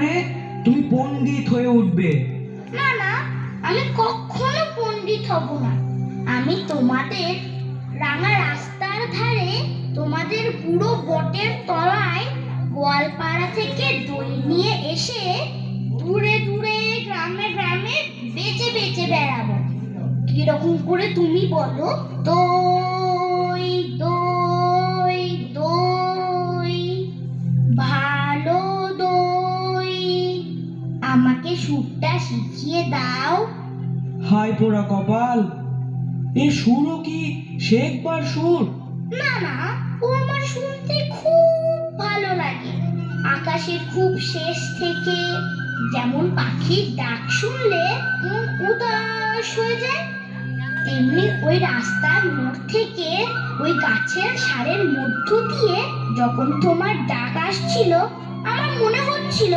মানে তুমি পণ্ডিত হয়ে উঠবে। না না, আমি কখনো পণ্ডিত হব না। আমি তোমাদের রাঙা রাস্তার ধারে, তোমাদের পুরো বটের তলায় গোয়ালপাড়া থেকে দই নিয়ে এসে দূরে দূরে গ্রামে গ্রামে বেচে বেচে বেড়াবো। কিরকম করে তুমি বলো? দই দই দই, ভালো দই, আমাকে সুরটা শিখিয়ে দাও। হাই পোড়া কপাল, এ সুরও কি শেখবার সুর? না না, ও আমার শুনতে খুব ভালো লাগে। আকাশের খুব শেষ থেকে যেমন পাখির ডাক শুনলে মন উদাস হয়ে যায়, তেমনি ওই রাস্তার মোড় থেকে ওই গাছের সারের মধ্য দিয়ে যখন তোমার ডাক আসছিল, আমার মনে হচ্ছিল